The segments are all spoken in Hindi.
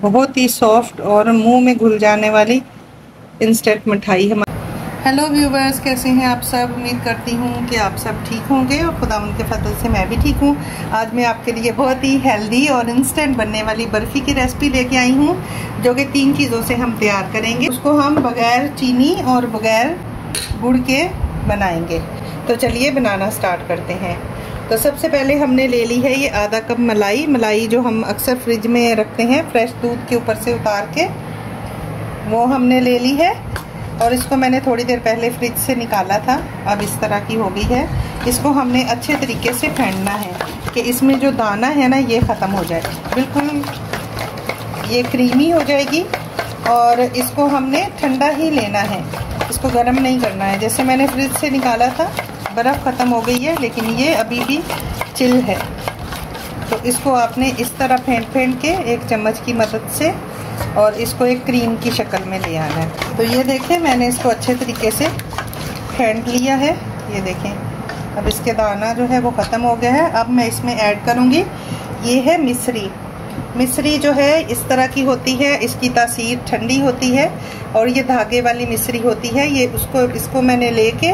बहुत ही सॉफ्ट और मुंह में घुल जाने वाली इंस्टेंट मिठाई हमारी। हेलो व्यूवर्स, कैसे हैं आप सब। उम्मीद करती हूँ कि आप सब ठीक होंगे और खुदा उनके फजल से मैं भी ठीक हूँ। आज मैं आपके लिए बहुत ही हेल्दी और इंस्टेंट बनने वाली बर्फ़ी की रेसिपी लेके आई हूँ, जो कि 3 चीज़ों से हम तैयार करेंगे। उसको हम बग़ैर चीनी और बग़ैर गुड़ के बनाएंगे। तो चलिए बनाना स्टार्ट करते हैं। तो सबसे पहले हमने ले ली है ये आधा कप मलाई जो हम अक्सर फ्रिज में रखते हैं, फ्रेश दूध के ऊपर से उतार के, वो हमने ले ली है। और इसको मैंने थोड़ी देर पहले फ्रिज से निकाला था, अब इस तरह की हो गई है। इसको हमने अच्छे तरीके से फेंटना है कि इसमें जो दाना है ना ये ख़त्म हो जाए, बिल्कुल ये क्रीमी हो जाएगी। और इसको हमने ठंडा ही लेना है, इसको गर्म नहीं करना है। जैसे मैंने फ्रिज से निकाला था, बर्फ़ ख़त्म हो गई है, लेकिन ये अभी भी चिल है। तो इसको आपने इस तरह फेंट के एक चम्मच की मदद से और इसको एक क्रीम की शक्ल में ले आना है। तो ये देखें, मैंने इसको अच्छे तरीके से फेंट लिया है। ये देखें, अब इसके दाना जो है वो ख़त्म हो गया है। अब मैं इसमें ऐड करूँगी, ये है मिश्री। मिश्री जो है इस तरह की होती है, इसकी तासीर ठंडी होती है और ये धागे वाली मिश्री होती है। ये इसको मैंने लेके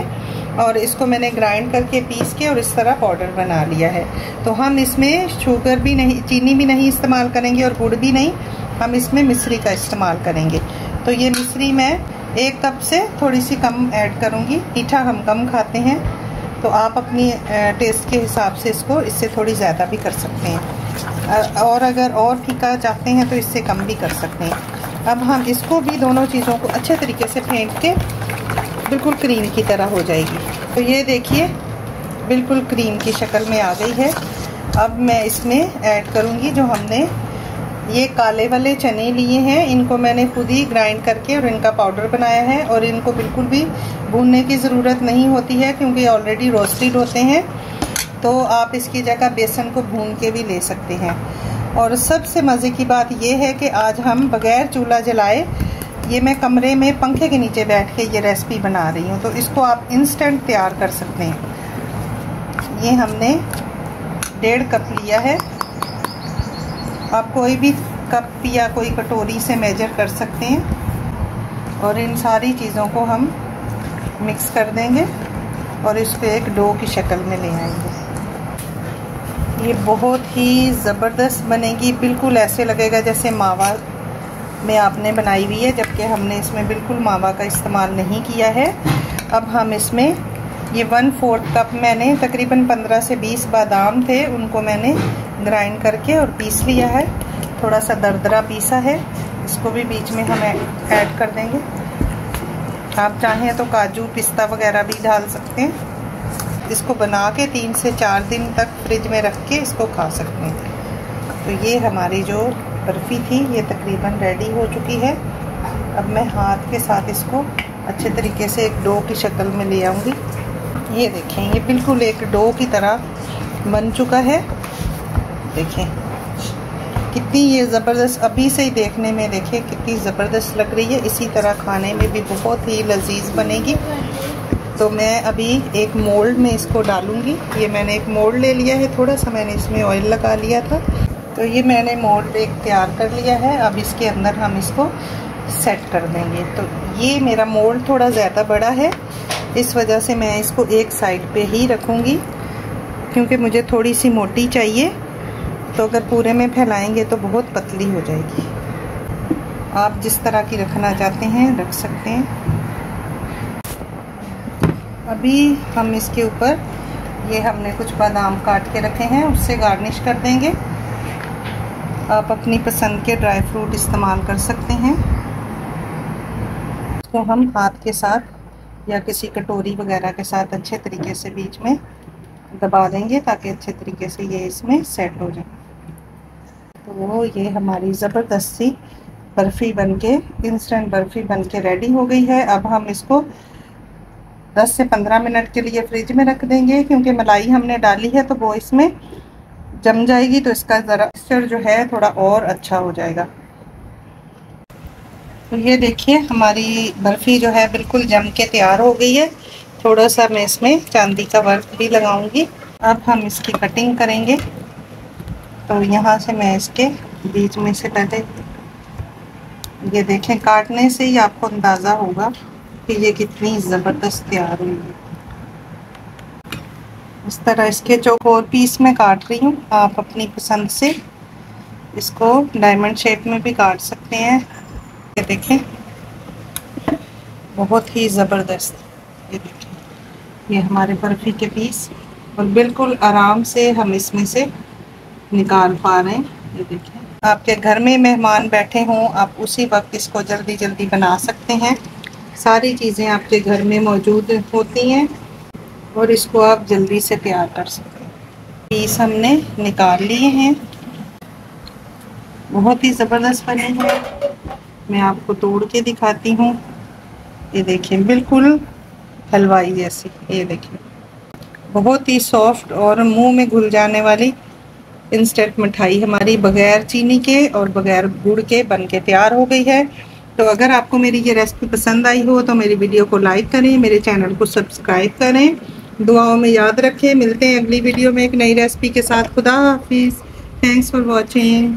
और इसको मैंने ग्राइंड करके पीस के और इस तरह पाउडर बना लिया है। तो हम इसमें शुगर भी नहीं, चीनी भी नहीं इस्तेमाल करेंगे और गुड़ भी नहीं, हम इसमें मिश्री का इस्तेमाल करेंगे। तो ये मिश्री मैं 1 कप से थोड़ी सी कम ऐड करूँगी। मीठा हम कम खाते हैं, तो आप अपनी टेस्ट के हिसाब से इससे थोड़ी ज़्यादा भी कर सकते हैं, और अगर और फीका चाहते हैं तो इससे कम भी कर सकते हैं। अब हम इसको भी, दोनों चीज़ों को अच्छे तरीके से फेंट के बिल्कुल क्रीम की तरह हो जाएगी। तो ये देखिए बिल्कुल क्रीम की शक्ल में आ गई है। अब मैं इसमें ऐड करूँगी जो हमने ये काले वाले चने लिए हैं, इनको मैंने खुद ही ग्राइंड करके और इनका पाउडर बनाया है। और इनको बिल्कुल भी भूनने की ज़रूरत नहीं होती है, क्योंकि ऑलरेडी रोस्टेड होते हैं। तो आप इसकी जगह बेसन को भून के भी ले सकते हैं। और सबसे मज़े की बात यह है कि आज हम बग़ैर चूल्हा जलाए, ये मैं कमरे में पंखे के नीचे बैठ के ये रेसिपी बना रही हूँ। तो इसको आप इंस्टेंट तैयार कर सकते हैं। ये हमने 1.5 कप लिया है। आप कोई भी कप या कोई कटोरी से मेजर कर सकते हैं। और इन सारी चीज़ों को हम मिक्स कर देंगे और इसको एक डो की शक्ल में ले आएंगे। ये बहुत ही ज़बरदस्त बनेगी, बिल्कुल ऐसे लगेगा जैसे मावा में आपने बनाई हुई है, जबकि हमने इसमें बिल्कुल मावा का इस्तेमाल नहीं किया है। अब हम इसमें ये 1/4 कप, मैंने तकरीबन 15 से 20 बादाम थे, उनको मैंने ग्राइंड करके और पीस लिया है। थोड़ा सा दरदरा पीसा है, इसको भी बीच में हम ऐड कर देंगे। आप चाहें तो काजू पिस्ता वगैरह भी डाल सकते हैं। इसको बना के 3 से 4 दिन तक फ्रिज में रख के इसको खा सकते हैं। तो ये हमारी जो बर्फ़ी थी ये तकरीबन रेडी हो चुकी है। अब मैं हाथ के साथ इसको अच्छे तरीके से एक डो की शक्ल में ले आऊँगी। ये देखें, ये बिल्कुल एक डो की तरह बन चुका है। देखें कितनी ये ज़बरदस्त, अभी से ही देखने में देखें कितनी ज़बरदस्त लग रही है। इसी तरह खाने में भी बहुत ही लजीज बनेगी। तो मैं अभी एक मोल्ड में इसको डालूँगी। ये मैंने एक मोल्ड ले लिया है, थोड़ा सा मैंने इसमें ऑयल लगा लिया था। तो ये मैंने मोल्ड एक तैयार कर लिया है। अब इसके अंदर हम इसको सेट कर देंगे। तो ये मेरा मोल्ड थोड़ा ज़्यादा बड़ा है, इस वजह से मैं इसको एक साइड पे ही रखूँगी, क्योंकि मुझे थोड़ी सी मोटी चाहिए। तो अगर पूरे में फैलाएंगे तो बहुत पतली हो जाएगी। आप जिस तरह की रखना चाहते हैं रख सकते हैं। अभी हम इसके ऊपर ये हमने कुछ बादाम काट के रखे हैं, उससे गार्निश कर देंगे। आप अपनी पसंद के ड्राई फ्रूट इस्तेमाल कर सकते हैं। इसको हम हाथ के साथ या किसी कटोरी वगैरह के साथ अच्छे तरीके से बीच में दबा देंगे, ताकि अच्छे तरीके से ये इसमें सेट हो जाए। तो ये हमारी ज़बरदस्त सी बर्फ़ी बनके, इंस्टेंट बर्फ़ी बनके रेडी हो गई है। अब हम इसको 10 से 15 मिनट के लिए फ्रिज में रख देंगे, क्योंकि मलाई हमने डाली है तो वो इसमें जम जाएगी, तो इसका ज़रा टेक्सचर जो है थोड़ा और अच्छा हो जाएगा। तो ये देखिए हमारी बर्फ़ी जो है बिल्कुल जम के तैयार हो गई है। थोड़ा सा मैं इसमें चांदी का वर्क भी लगाऊंगी। अब हम इसकी कटिंग करेंगे। तो यहाँ से मैं इसके बीच में से पहले ये देखें, काटने से ही आपको अंदाज़ा होगा कि ये कितनी ज़बरदस्त तैयार हुई है। इस तरह इसके चौकोर पीस में काट रही हूँ। आप अपनी पसंद से इसको डायमंड शेप में भी काट सकते हैं। ये देखें, बहुत ही ज़बरदस्त। ये देखें, ये हमारे बर्फ़ी के पीस और बिल्कुल आराम से हम इसमें से निकाल पा रहे हैं। ये देखें, आपके घर में मेहमान बैठे हों, आप उसी वक्त इसको जल्दी जल्दी बना सकते हैं। सारी चीज़ें आपके घर में मौजूद होती हैं और इसको आप जल्दी से तैयार कर सकते हैं। पीस हमने निकाल लिए हैं, बहुत ही ज़बरदस्त बने हैं। मैं आपको तोड़ के दिखाती हूँ। ये देखें, बिल्कुल हलवाई जैसी। ये देखें, बहुत ही सॉफ्ट और मुंह में घुल जाने वाली इंस्टेंट मिठाई हमारी बगैर चीनी के और बगैर गुड़ के बन के तैयार हो गई है। तो अगर आपको मेरी ये रेसिपी पसंद आई हो तो मेरी वीडियो को लाइक करें, मेरे चैनल को सब्सक्राइब करें, दुआओं में याद रखें। मिलते हैं अगली वीडियो में एक नई रेसिपी के साथ। खुदा हाफिज़। Thanks for watching.